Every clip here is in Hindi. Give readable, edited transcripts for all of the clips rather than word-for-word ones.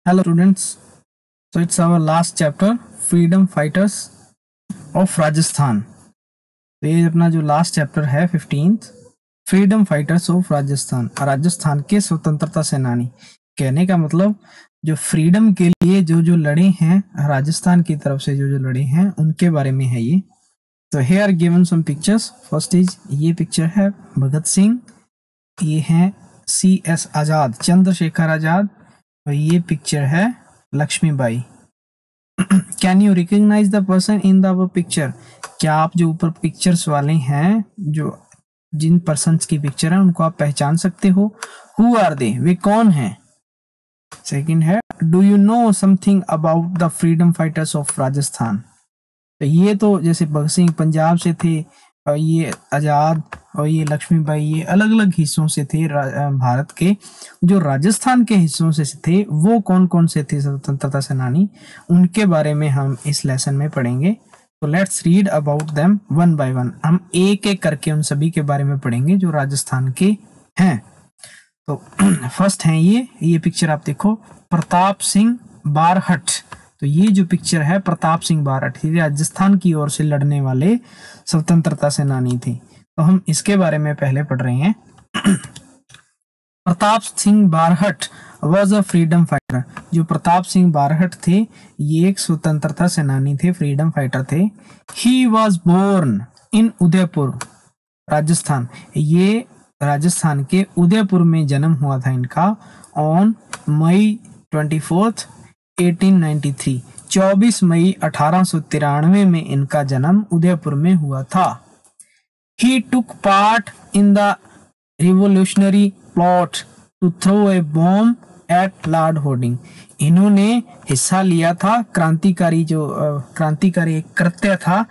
Hello students. So it's our last chapter, Freedom Fighters of Rajasthan. तो ये अपना जो लास्ट चैप्टर है 15th, freedom fighters of Rajasthan, Rajasthan के स्वतंत्रता सेनानी। कहने का मतलब जो फ्रीडम के लिए जो लड़े हैं, राजस्थान की तरफ से जो लड़े हैं उनके बारे में है ये। तो here are given some pictures. First is ये पिक्चर है भगत सिंह, ये है CS आजाद, चंद्रशेखर आजाद, और ये पिक्चर है Lakshmibai. Can you recognise the person in the picture? क्या आप जो ऊपर पिक्चर्स वाले हैं, जो जिन पर्सन्स की पिक्चर है उनको आप पहचान सकते हो? हु आर दे, वे कौन हैं? सेकंड है, do you know something about the freedom fighters of Rajasthan? तो ये तो जैसे भगत सिंह पंजाब से थे, और ये आजाद और ये लक्ष्मीबाई, ये अलग अलग हिस्सों से थे भारत के। जो राजस्थान के हिस्सों से थे वो कौन कौन से थे स्वतंत्रता सेनानी, उनके बारे में हम इस लेसन में पढ़ेंगे। तो let's read about them one by one. हम एक एक करके उन सभी के बारे में पढ़ेंगे जो राजस्थान के हैं। तो फर्स्ट है ये पिक्चर आप देखो, प्रताप सिंह बारहट। तो ये जो पिक्चर है प्रताप सिंह बारहट, ये राजस्थान की ओर से लड़ने वाले स्वतंत्रता सेनानी थे। तो हम इसके बारे में पहले पढ़ रहे हैं। Pratap Singh Barhat was a freedom fighter. जो प्रताप सिंह बारहट थे ये एक स्वतंत्रता सेनानी थे, फ्रीडम फाइटर थे। He was born in Udaipur, Rajasthan. ये राजस्थान के उदयपुर में जन्म हुआ था इनका ऑन मई 24, 1893। 24 मई 1893 में इनका जन्म उदयपुर में हुआ था। He took part in the revolutionary plot to throw a bomb at Lord Hardinge। इन्होंने हिस्सा लिया था क्रांतिकारी एक कृत्य था,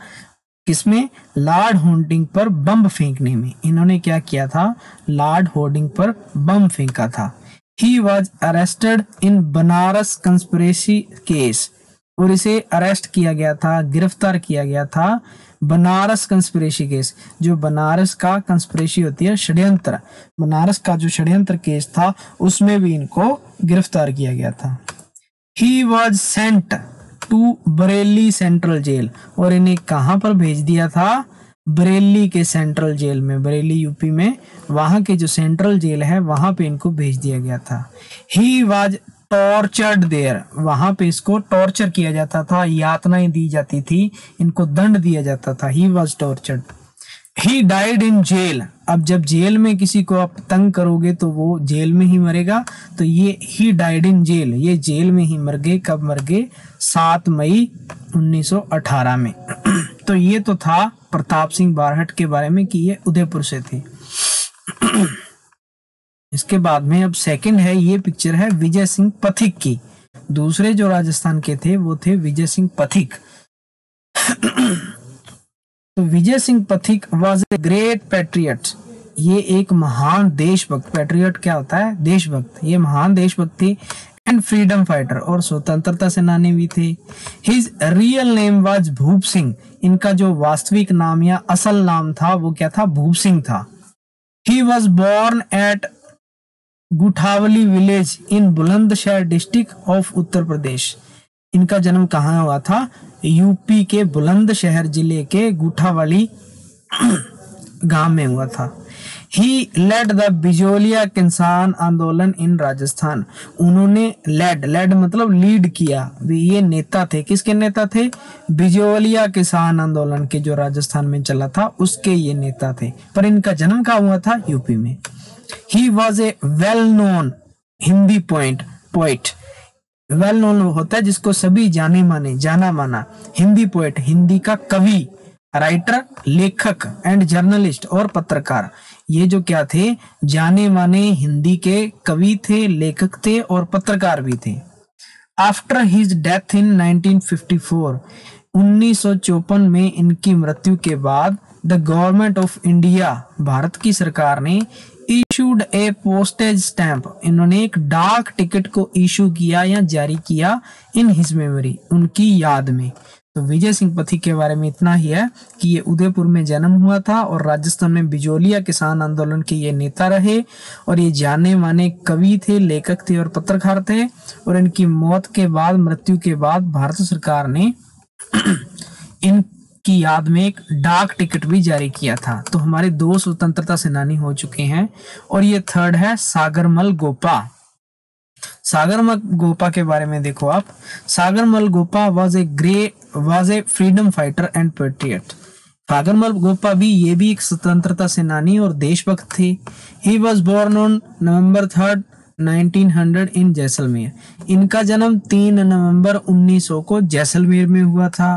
किसमें? लॉर्ड होर्डिंग पर बम फेंकने में। इन्होंने क्या किया था? लॉर्ड होर्डिंग पर बम फेंका था। He was arrested in Banaras conspiracy case, और इसे अरेस्ट किया गया था, गिरफ्तार किया गया था बनारस कंस्पिरेसी केस। जो बनारस का कंस्पिरेसी होती है, षड्यंत्र, बनारस का जो षड्यंत्र केस था उसमें भी इनको गिरफ्तार किया गया था। He was sent to Bareilly central jail, और इन्हें कहां पर भेज दिया था? बरेली के सेंट्रल जेल में, बरेली यूपी में, वहां के जो सेंट्रल जेल है वहां पे इनको भेज दिया गया था। He was टॉर्चर्ड देयर, वहां पे इसको टॉर्चर किया जाता था, यातनाएं दी जाती थी, इनको दंड दिया जाता था। He was tortured. He died in jail. अब जब जेल में किसी को आप तंग करोगे तो वो जेल में ही मरेगा। तो ये ही डाइड इन जेल, ये जेल में ही मर गए। कब मर गए? 7 मई 1918 में। तो ये तो था प्रताप सिंह बारहट के बारे में कि ये उदयपुर से थे। इसके बाद में अब सेकंड है, ये पिक्चर है विजय सिंह पथिक की। दूसरे जो राजस्थान के थे वो थे विजय सिंह पथिक। तो Vijay Singh Pathik was a great patriot. ये एक महान देशभक्त, पैट्रियट क्या होता है? देशभक्त। ये महान देशभक्त थे एंड फ्रीडम फाइटर, और स्वतंत्रता सेनानी भी थे। हिज रियल नेम वाज भूप सिंह। इनका जो वास्तविक नाम या असल नाम था वो क्या था? भूप सिंह था। He was born at Guthawali village in Bulandshahr district of Uttar Pradesh. इनका जन्म कहाँ हुआ था? यूपी के बुलंदशहर जिले के गुठावली गांव में हुआ था। ही लेड द बिजोलिया किसान आंदोलन इन राजस्थान। उन्होंने लेड मतलब लीड किया, ये नेता थे। किसके नेता थे? बिजोलिया किसान आंदोलन के, जो राजस्थान में चला था उसके ये नेता थे। पर इनका जन्म कहाँ हुआ था? यूपी में। He was a well-known Hindi poet. Well known होता है जिसको सभी जाना माना। हिंदी पोएट, हिंदी का कवि, राइटर, लेखक एंड जर्नलिस्ट और पत्रकार। ये जो क्या थे? जाने माने हिंदी के कवि थे, लेखक थे और पत्रकार भी थे। आफ्टर हिज डेथ इन 1954, 1954 में इनकी मृत्यु के बाद the government of India, Bharat की सरकार ने इशूड ए पोस्टेज स्टैंप, इन्होंने एक डाक टिकट को इशू किया या जारी किया इन हिज मेमोरी, उनकी याद में। तो विजय सिंह पथिक के बारे में इतना ही है कि ये उदयपुर में जन्म हुआ था और राजस्थान में बिजोलिया किसान आंदोलन के ये नेता रहे और ये जाने माने कवि थे, लेखक थे और पत्रकार थे। और इनकी मृत्यु के बाद भारत सरकार ने इनकी याद में एक डाक टिकट भी जारी किया था। तो हमारे 2 स्वतंत्रता सेनानी हो चुके हैं। और ये थर्ड है सागरमल गोपा। सागरमल गोपा के बारे में देखो आप। Sagarmal Gopa was a freedom fighter and patriot. Sagarmal Gopa ये भी एक स्वतंत्रता सेनानी और देशभक्त थे। He was born on November 3, 1900 in Jaisalmer. इनका जन्म 3 नवंबर 1900 को जैसलमेर में हुआ था।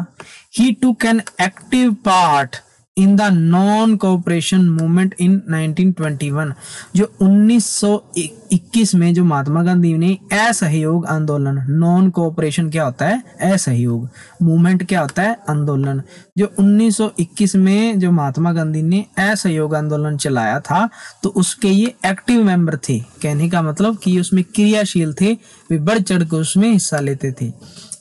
He took an active part in the non cooperation movement in 1921। जो 1921 में जो महात्मा गांधी ने असहयोग आंदोलन, नॉन कोऑपरेशन क्या होता है, असहयोग, मूवमेंट क्या होता है, आंदोलन। जो 1921 में जो महात्मा गांधी ने असहयोग आंदोलन चलाया था तो उसके ये एक्टिव मेंबर थे। कहने का मतलब कि उसमें क्रियाशील थे, वे बढ़ चढ़ कर उसमें हिस्सा लेते थे।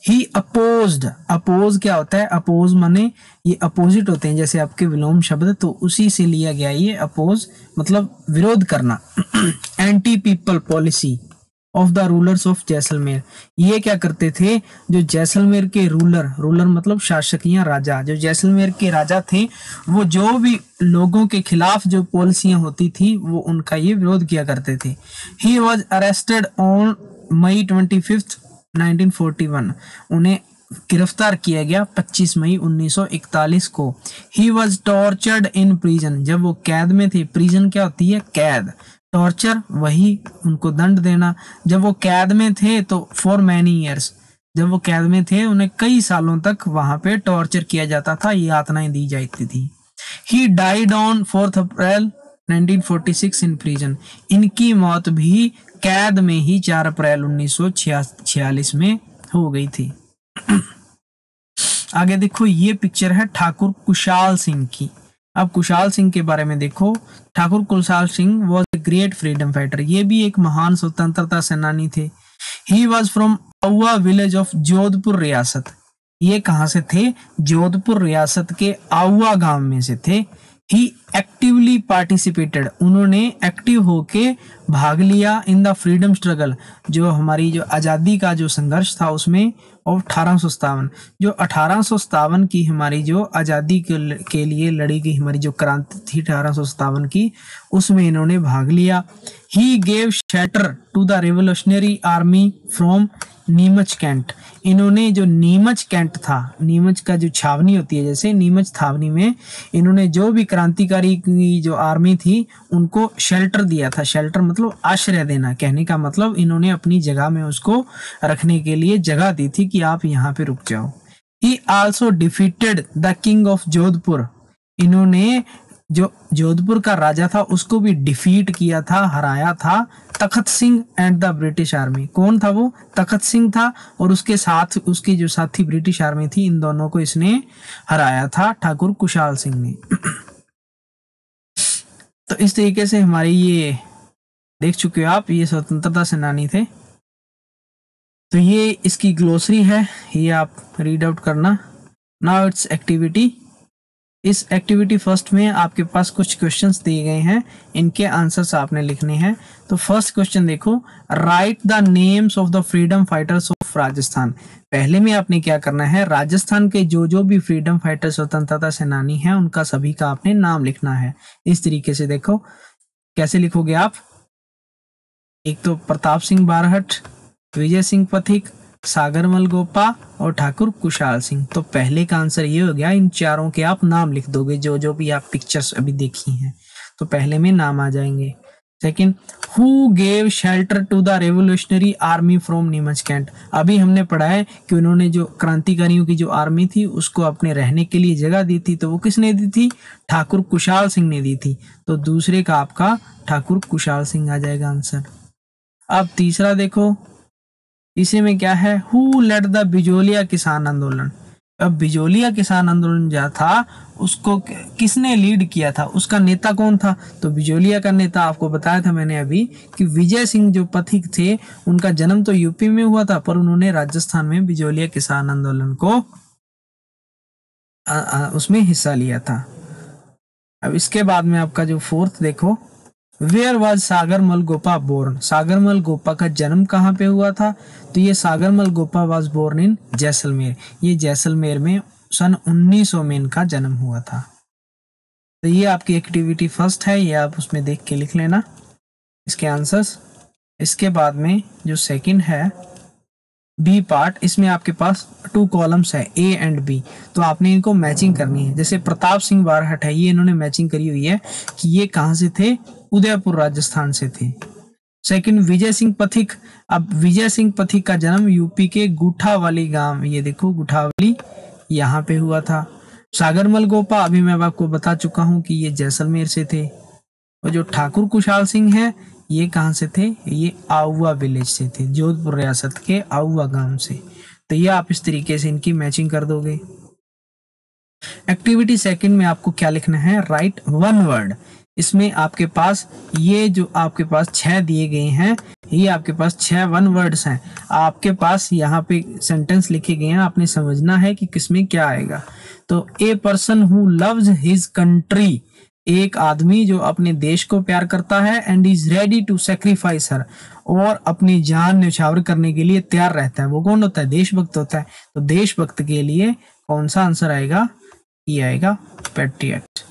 ही अपोज्ड, अपोज क्या होता है, अपोज माने ये अपोजिट होते हैं, जैसे आपके विलोम शब्द, तो उसी से लिया गया ये अपोज, मतलब विरोध करना। Anti people policy of the rulers of Jaisalmer. ये क्या करते थे, जो जैसलमेर के रूलर मतलब शासक या राजा, जो जैसलमेर के राजा थे वो जो भी लोगों के खिलाफ जो पॉलिसियां होती थी वो उनका ये विरोध किया करते थे। He was arrested on May 25, 1941। उन्हें गिरफ्तार किया गया 25 मई 1941 को। ही वॉज टॉर्चर्ड इन प्रिजन। जब वो कैद में थे, प्रिजन क्या होती है, कैद, टॉर्चर वही उनको दंड देना। जब वो कैद में थे तो फॉर मैनी ईयर्स, जब वो कैद में थे उन्हें कई सालों तक वहां पे टॉर्चर किया जाता था, यातनाएं दी जाती थी। He died on 4 April 1946 in prison. इनकी मौत भी कैद में ही 4 अप्रैल 1946 में हो गई थी। आगे देखो, ये पिक्चर है ठाकुर कुशाल सिंह की। अब कुशाल सिंह के बारे में देखो। Thakur Kushal Singh was a great freedom fighter. ये भी एक महान स्वतंत्रता सेनानी थे। He was from Auwa village of Jodhpur रियासत। ये कहाँ से थे, जोधपुर रियासत के आउवा गांव में से थे। ही एक्टिवली पार्टिसिपेटेड, उन्होंने एक्टिव होके भाग लिया इन द फ्रीडम स्ट्रगल, जो हमारी जो आज़ादी का जो संघर्ष था उसमें। और 1857, जो 1857 की हमारी जो आज़ादी के लिए लड़ी गई हमारी जो क्रांति थी 1857 की, उसमें इन्होंने भाग लिया। He gave shelter to the revolutionary army from Neemuch cantt. इन्होंने जो नीमच कैंट था, नीमच का जो छावनी होती है, जैसे नीमच छावनी में इन्होंने जो भी क्रांतिकारी की जो आर्मी थी उनको शेल्टर दिया था। शेल्टर मतलब आश्रय देना। कहने का मतलब इन्होंने अपनी जगह में उसको रखने के लिए जगह दी थी कि आप यहाँ पे रुक जाओ। ही also defeated the king of Jodhpur. इन्होंने जो जोधपुर का राजा था उसको भी डिफीट किया था, हराया था। तखत Singh and the British army. कौन था वो, तखत सिंह था, और उसके साथ उसके जो साथी ब्रिटिश आर्मी थी, इन दोनों को इसने हराया था, ठाकुर कुशाल सिंह ने। तो इस तरीके से हमारी ये देख चुके हो आप, ये स्वतंत्रता सेनानी थे। तो ये इसकी ग्लोसरी है, ये आप रीड आउट करना। Now it's activity. इस एक्टिविटी फर्स्ट में आपके पास कुछ क्वेश्चंस दिए गए हैं, इनके आंसर्स आपने लिखने हैं। तो फर्स्ट क्वेश्चन देखो, right the names of the freedom fighters of Rajasthan. पहले में आपने क्या करना है, राजस्थान के जो भी फ्रीडम फाइटर स्वतंत्रता सेनानी हैं उनका सभी का आपने नाम लिखना है। इस तरीके से देखो कैसे लिखोगे आप। एक तो प्रताप सिंह बारहट, विजय सिंह पथिक, सागरमल गोपा और ठाकुर कुशाल सिंह। तो पहले का आंसर ये हो गया, इन चारों के आप नाम लिख दोगे, जो भी आप पिक्चर्स अभी देखी हैं तो पहले में नाम आ जाएंगे। Second, who gave shelter to the revolutionary army from Neemuch cantt. अभी हमने पढ़ा है कि उन्होंने जो क्रांतिकारियों की जो आर्मी थी उसको अपने रहने के लिए जगह दी थी, तो वो किसने दी थी, ठाकुर कुशाल सिंह ने दी थी। तो दूसरे का आपका ठाकुर कुशाल सिंह आ जाएगा आंसर। अब तीसरा देखो, इसी में क्या है, हु लेड द बिजोलिया किसान आंदोलन। अब बिजोलिया किसान आंदोलन जो था उसको किसने लीड किया था, उसका नेता कौन था। तो बिजोलिया का नेता आपको बताया था मैंने अभी कि विजय सिंह जो पथिक थे, उनका जन्म तो यूपी में हुआ था पर उन्होंने राजस्थान में बिजोलिया किसान आंदोलन को उसमें हिस्सा लिया था। अब इसके बाद में आपका जो फोर्थ देखो, where was Sagarmal Gopa born. Sagarmal Gopa का जन्म कहाँ पे हुआ था? तो ये Sagarmal Gopa was born in Jaisalmer. ये जैसलमेर में सन 1900 में इनका जन्म हुआ था। तो ये आपकी एक्टिविटी फर्स्ट है, ये आप उसमें देख के लिख लेना इसके आंसर्स। इसके बाद में जो सेकंड है बी पार्ट, इसमें आपके पास 2 कॉलम्स है ए एंड बी, तो आपने इनको मैचिंग करनी है। जैसे प्रताप सिंह बारहट है, ये इन्होंने मैचिंग करी हुई है कि ये कहाँ से थे, उदयपुर राजस्थान से थे। सेकंड विजय सिंह पथिक, अब विजय सिंह पथिक का जन्म यूपी के गुठावाली गांव, ये देखो गुठावाली यहाँ पे हुआ था। सागरमल गोपा अभी मैं आपको बता चुका हूँ कि ये जैसलमेर से थे। और जो ठाकुर कुशाल सिंह है ये कहाँ से थे, ये आउवा विलेज से थे, जोधपुर रियासत के आउवा गांव से। तो ये आप इस तरीके से इनकी मैचिंग कर दोगे। एक्टिविटी सेकंड में आपको क्या लिखना है, राइट वन वर्ड। इसमें आपके पास ये जो आपके पास 6 दिए गए हैं, ये आपके पास 6 वन वर्ड्स हैं। आपके पास यहाँ पे सेंटेंस लिखे गए हैं, आपने समझना है कि किसमें क्या आएगा। तो a person who loves his country, एक आदमी जो अपने देश को प्यार करता है, and is ready to sacrifice her, और अपनी जान न्यौछावर करने के लिए तैयार रहता है। वो कौन होता है, देशभक्त होता है। तो देशभक्त के लिए कौन सा आंसर आएगा, ये आएगा पैट्रियट।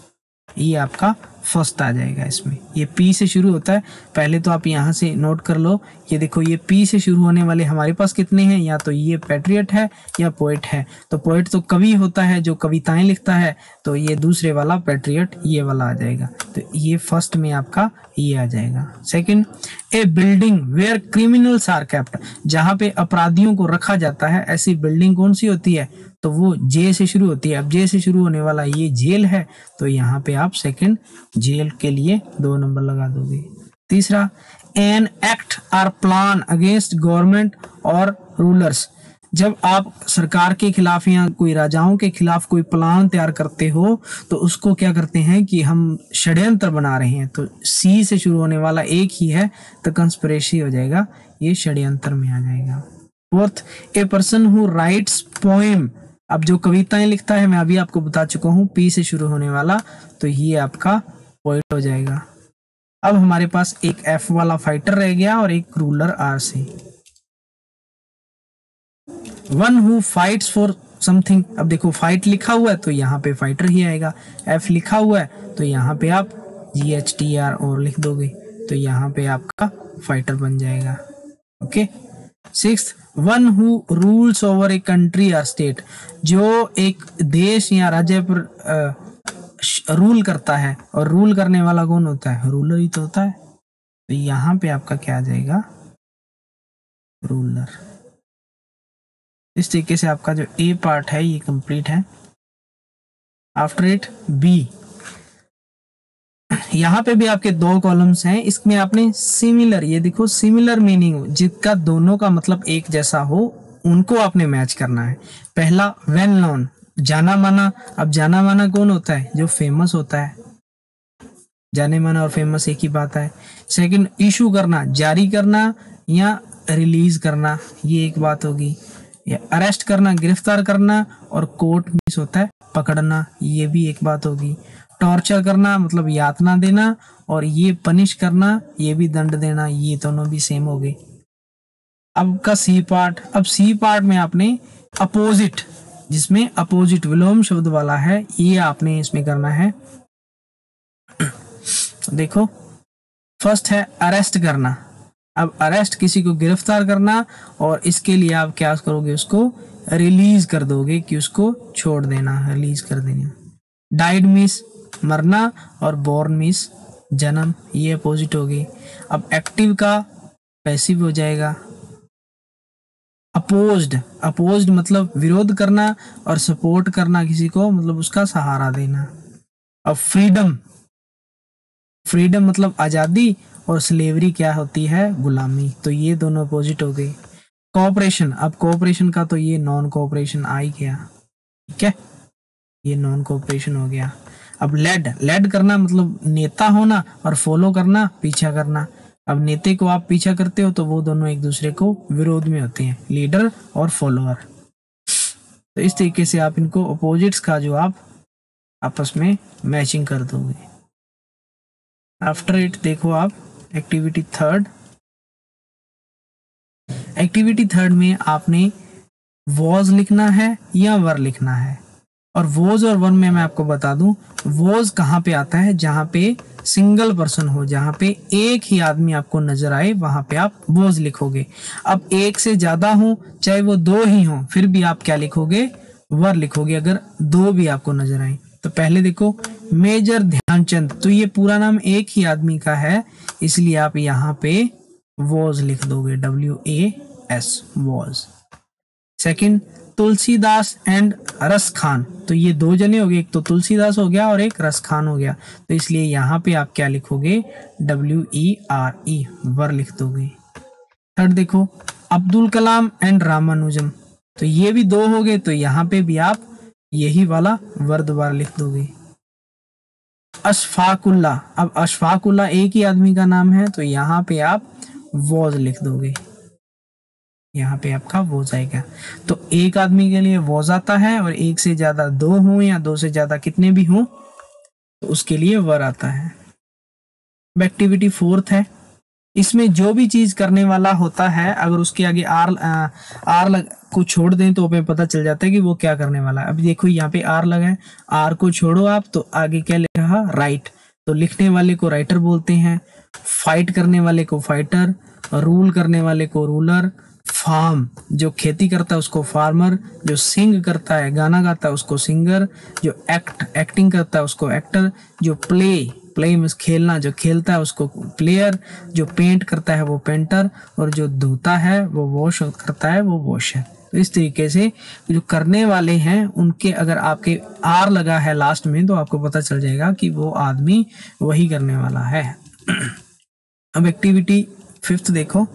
ये आपका फर्स्ट आ जाएगा। इसमें ये पी से शुरू होता है, पहले तो आप यहाँ से नोट कर लो। ये देखो ये पी से शुरू होने वाले हमारे पास कितने हैं, या तो ये पैट्रियट है या पोएट है। तो पोएट तो कवि होता है जो कविताएं लिखता है, तो ये दूसरे वाला पैट्रियट ये वाला आ जाएगा। तो ये फर्स्ट में आपका ये आ जाएगा। Second, a building where criminals are kept, जहाँ पे अपराधियों को रखा जाता है, ऐसी बिल्डिंग कौन सी होती है, तो वो जे से शुरू होती है। अब जे से शुरू होने वाला ये जेल है, तो यहाँ पे आप सेकंड जेल के लिए 2 नंबर लगा दोगे। तीसरा, an act or plan against government और रूलर्स, जब आप सरकार के खिलाफ या कोई राजाओं के खिलाफ कोई प्लान तैयार करते हो, तो उसको क्या करते हैं कि हम षड्यंत्र बना रहे हैं। तो सी से शुरू होने वाला एक ही है, तो कंस्पिरेसी हो जाएगा, ये षड्यंत्र में आ जाएगा। Fourth, A person who rights poem, अब जो कविताएं लिखता है, मैं अभी आपको बता चुका हूँ पी से शुरू होने वाला, तो ये आपका पोएट हो जाएगा। अब हमारे पास एक एफ वाला फाइटर रह गया और एक रूलर आर से। One who fights for something, अब देखो फाइट लिखा हुआ है तो यहाँ पे फाइटर ही आएगा। एफ लिखा हुआ है तो यहाँ पे आप GHTR और लिख दोगे, तो यहाँ पे आपका फाइटर बन जाएगा। Okay. Sixth, one who rules over a country या स्टेट, जो एक देश या राज्य पर रूल करता है, और रूल करने वाला कौन होता है, रूलर ही तो होता है। तो यहाँ पे आपका क्या आ जाएगा, रूलर। इस तरीके से आपका जो ए पार्ट है ये कंप्लीट है। आफ्टर इट बी, यहाँ पे भी आपके 2 कॉलम्स हैं, इसमें आपने सिमिलर, ये देखो सिमिलर मीनिंग, जिसका दोनों का मतलब एक जैसा हो, उनको आपने मैच करना है। पहला वेल नोन, जाना माना। अब जाना माना कौन होता है, जो फेमस होता है। जाने माना और फेमस एक ही बात है। सेकंड, इशू करना, जारी करना या रिलीज करना, ये एक बात होगी। या अरेस्ट करना, गिरफ्तार करना, और कोर्ट मीन्स होता है पकड़ना, ये भी एक बात होगी। टॉर्चर करना मतलब यातना देना, और ये पनिश करना, ये भी दंड देना, ये दोनों भी सेम हो गए। अब का सी पार्ट, अब सी पार्ट में आपने अपोजिट, जिसमें अपोजिट विलोम शब्द वाला है, ये आपने इसमें करना है। देखो फर्स्ट है अरेस्ट करना। अब अरेस्ट किसी को गिरफ्तार करना, और इसके लिए आप क्या करोगे, उसको रिलीज कर दोगे, कि उसको छोड़ देना, रिलीज कर देना। डाइड मीन्स मरना, और बोर्न मीन्स जन्म, ये अपोजिट होगी। अब एक्टिव का पैसिव हो जाएगा। अपोज्ड, अपोज्ड मतलब विरोध करना, और सपोर्ट करना किसी को मतलब उसका सहारा देना। अब फ्रीडम, फ्रीडम मतलब आजादी, और स्लेवरी क्या होती है, गुलामी, तो ये दोनों अपोजिट हो गए। कोऑपरेशन, अब कोऑपरेशन का तो ये नॉन कोऑपरेशन आ ही गया, ठीक है, ये नॉन कोऑपरेशन हो गया। अब लेड, लेड करना मतलब नेता होना, और फॉलो करना, पीछा करना। अब नेता को आप पीछा करते हो तो वो दोनों एक दूसरे को विरोध में होते हैं, लीडर और फॉलोअर। तो इस तरीके से आप इनको अपोजिट्स का जो आप आपस में मैचिंग कर दोगे। आफ्टर इट देखो आप एक्टिविटी थर्ड। एक्टिविटी थर्ड में आपने वॉज लिखना है या वर लिखना है। और वॉज और वर में मैं आपको बता दूं, वॉज कहाँ पे आता है, जहां पे सिंगल पर्सन हो, जहां पे एक ही आदमी आपको नजर आए, वहां पे आप वॉज लिखोगे। अब एक से ज्यादा हो, चाहे वो दो ही हो, फिर भी आप क्या लिखोगे, वर लिखोगे, अगर दो भी आपको नजर आए। तो पहले देखो मेजर ध्यानचंद, तो ये पूरा नाम एक ही आदमी का है, इसलिए आप यहाँ पे वॉज लिख दोगे, WAS was. Second Tulsidas and रस खान, तो ये दो जने हो गए, एक तो तुलसीदास हो गया और एक रस खान हो गया, तो इसलिए यहाँ पे आप क्या लिखोगे, WERE वर लिख दोगे। थर्ड देखो अब्दुल कलाम एंड रामानुजम, तो ये भी दो हो गए, तो यहाँ पे भी आप यही वाला वर दोबारा लिख दोगे। अशफाकुल्ला, अब अशफाकुल्ला एक ही आदमी का नाम है, तो यहाँ पे आप वॉज लिख दोगे, यहाँ पे आपका वॉज आएगा। तो एक आदमी के लिए वॉज आता है, और एक से ज्यादा दो हो या दो से ज्यादा कितने भी हो तो उसके लिए वर आता है। एक्टिविटी फोर्थ है, इसमें जो भी चीज करने वाला होता है, अगर उसके आगे आर को छोड़ दें तो हमें पता चल जाता है कि वो क्या करने वाला है। अभी देखो यहाँ पे आर लगा है, आर को छोड़ो आप, तो आगे क्या लिख रहा, राइट, तो लिखने वाले को राइटर बोलते हैं, फाइट करने वाले को फाइटर, रूल करने वाले को रूलर, फार्म जो खेती करता है उसको फार्मर, जो सिंग करता है गाना गाता है उसको सिंगर, जो एक्टिंग करता है उसको एक्टर, जो प्ले में खेलना जो खेलता है उसको प्लेयर, जो पेंट करता है वो पेंटर, और जो धोता है वो वॉश करता है वो वॉशर। तो इस तरीके से जो करने वाले हैं उनके अगर आपके आर लगा है लास्ट में, तो आपको पता चल जाएगा कि वो आदमी वही करने वाला है। अब एक्टिविटी फिफ्थ देखो,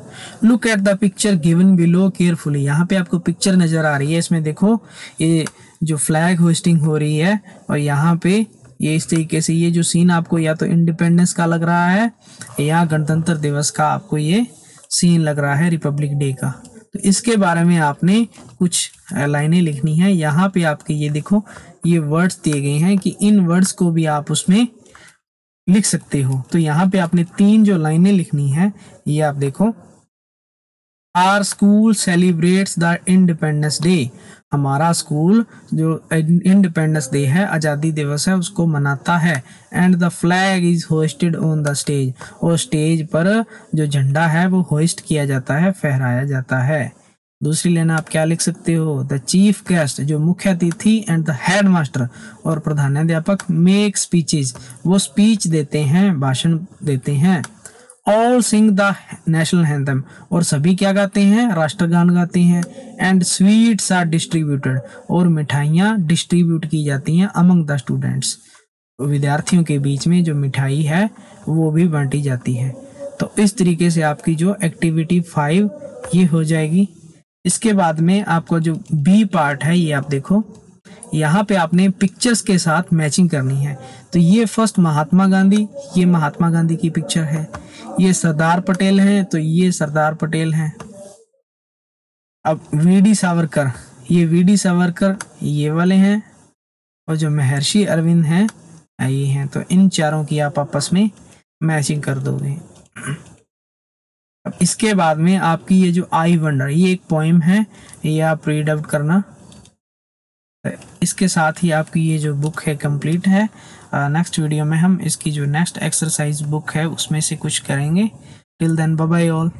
look at the picture given below carefully, यहाँ पे आपको पिक्चर नजर आ रही है, इसमें देखो ये जो फ्लैग होस्टिंग हो रही है, और यहाँ पे ये इस तरीके से ये जो सीन आपको या तो इंडिपेंडेंस का लग रहा है या गणतंत्र दिवस का आपको ये सीन लग रहा है, रिपब्लिक डे का। तो इसके बारे में आपने कुछ लाइनें लिखनी है। यहाँ पे आपके ये देखो ये वर्ड्स दिए गए हैं कि इन वर्ड्स को भी आप उसमें लिख सकते हो। तो यहाँ पे आपने 3 जो लाइनें लिखनी है, ये आप देखो, our school celebrates the independence day, हमारा स्कूल जो इंडिपेंडेंस डे है, आज़ादी दिवस है, उसको मनाता है। And the flag is hosted on the stage, और स्टेज पर जो झंडा है वो होस्ट किया जाता है, फहराया जाता है। दूसरी लाइन आप क्या लिख सकते हो, द चीफ गेस्ट जो मुख्य अतिथि एंड द हेड मास्टर और प्रधानाध्यापक मेक स्पीचेस, वो स्पीच देते हैं, भाषण देते हैं। All sing the national anthem, और सभी क्या गाते हैं, राष्ट्रगान गाते हैं। एंड स्वीट्स आर डिस्ट्रीब्यूटेड, और मिठाइयाँ डिस्ट्रीब्यूट की जाती हैं अमंग द स्टूडेंट्स, विद्यार्थियों के बीच में जो मिठाई है वो भी बांटी जाती है। तो इस तरीके से आपकी जो एक्टिविटी 5 ये हो जाएगी। इसके बाद में आपका जो बी पार्ट है, ये आप देखो, यहाँ पे आपने पिक्चर्स के साथ मैचिंग करनी है। तो ये फर्स्ट महात्मा गांधी, ये महात्मा गांधी की पिक्चर है, ये सरदार पटेल हैं, तो ये सरदार पटेल हैं। अब वीडी सावरकर, ये वीडी सावरकर ये वाले हैं, और जो महर्षि अरविंद हैं ये हैं। तो इन चारों की आप आपस में मैचिंग कर दोगे। अब इसके बाद में आपकी ये जो आई वंडर, ये एक पोएम है, ये आप रीड आउट करना। इसके साथ ही आपकी ये जो बुक है कंप्लीट है। नेक्स्ट वीडियो में हम इसकी जो नेक्स्ट एक्सरसाइज बुक है उसमें से कुछ करेंगे। Till then bye bye all.